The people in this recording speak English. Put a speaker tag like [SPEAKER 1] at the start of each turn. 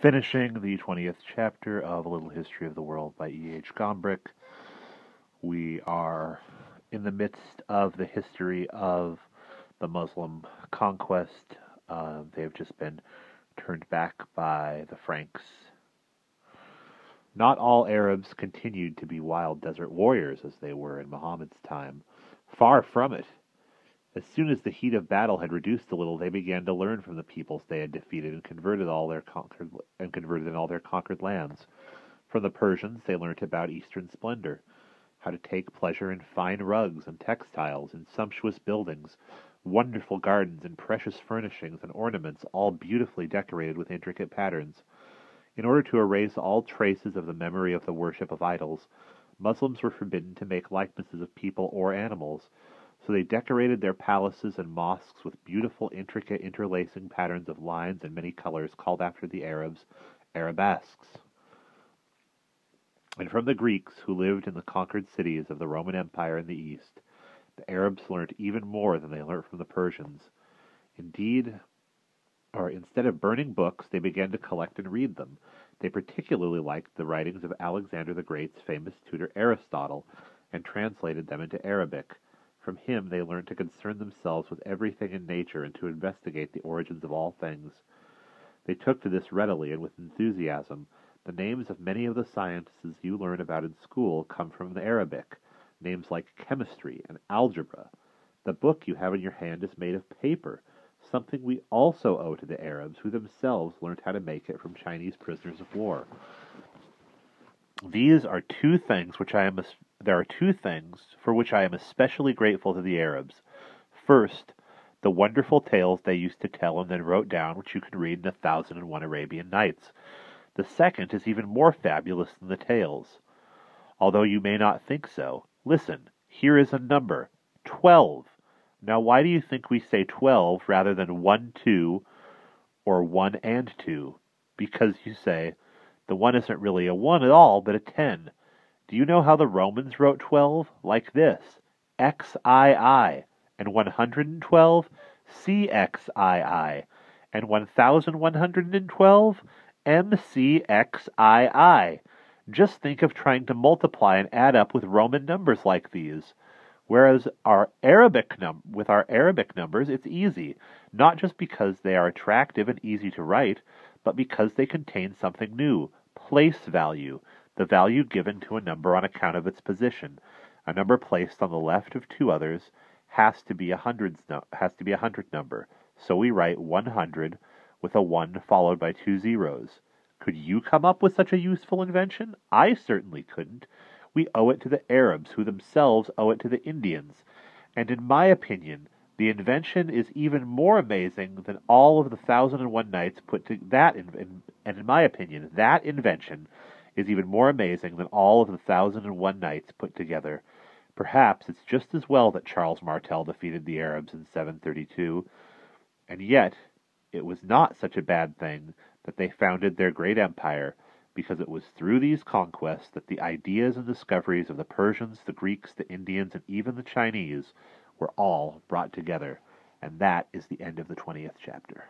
[SPEAKER 1] Finishing the 20th chapter of A Little History of the World by E.H. Gombrich. We are in the midst of the history of the Muslim conquest. They have just been turned back by the Franks. Not all Arabs continued to be wild desert warriors as they were in Muhammad's time. Far from it. As soon as the heat of battle had reduced a little, they began to learn from the peoples they had defeated and converted in all their conquered lands. From the Persians, they learnt about Eastern splendor, how to take pleasure in fine rugs and textiles, in sumptuous buildings, wonderful gardens, and precious furnishings and ornaments, all beautifully decorated with intricate patterns. In order to erase all traces of the memory of the worship of idols, Muslims were forbidden to make likenesses of people or animals. So they decorated their palaces and mosques with beautiful, intricate, interlacing patterns of lines and many colors called after the Arabs, arabesques. And from the Greeks, who lived in the conquered cities of the Roman Empire in the east, the Arabs learnt even more than they learnt from the Persians. Instead of burning books, they began to collect and read them. They particularly liked the writings of Alexander the Great's famous tutor Aristotle, and translated them into Arabic. From him they learned to concern themselves with everything in nature and to investigate the origins of all things. They took to this readily and with enthusiasm. The names of many of the sciences you learn about in school come from the Arabic, names like chemistry and algebra. The book you have in your hand is made of paper, something we also owe to the Arabs, who themselves learned how to make it from Chinese prisoners of war. There are two things for which I am especially grateful to the Arabs. First, the wonderful tales they used to tell and then wrote down, which you can read in 1001 Arabian Nights. The second is even more fabulous than the tales. Although you may not think so, listen, here is a number, 12. Now why do you think we say 12 rather than 1, 2, or 1 and 2? Because you say, the 1 isn't really a 1 at all, but a 10. Do you know how the Romans wrote 12? Like this, XII, and 112, CXII, and 1112, MCXII. Just think of trying to multiply and add up with Roman numbers like these. Whereas with our Arabic numbers, it's easy, not just because they are attractive and easy to write, but because they contain something new, place value, the value given to a number on account of its position. A number placed on the left of two others has to be a hundred number. So we write 100 with a 1 followed by 2 zeros. Could you come up with such a useful invention? I certainly couldn't. We owe it to the Arabs, who themselves owe it to the Indians. And in my opinion, the invention is even more amazing than all of the 1001 Nights put to that. And in my opinion, that invention is even more amazing than all of the 1001 Nights put together. Perhaps it's just as well that Charles Martel defeated the Arabs in 732, and yet it was not such a bad thing that they founded their great empire, because it was through these conquests that the ideas and discoveries of the Persians, the Greeks, the Indians, and even the Chinese were all brought together. And that is the end of the 20th chapter.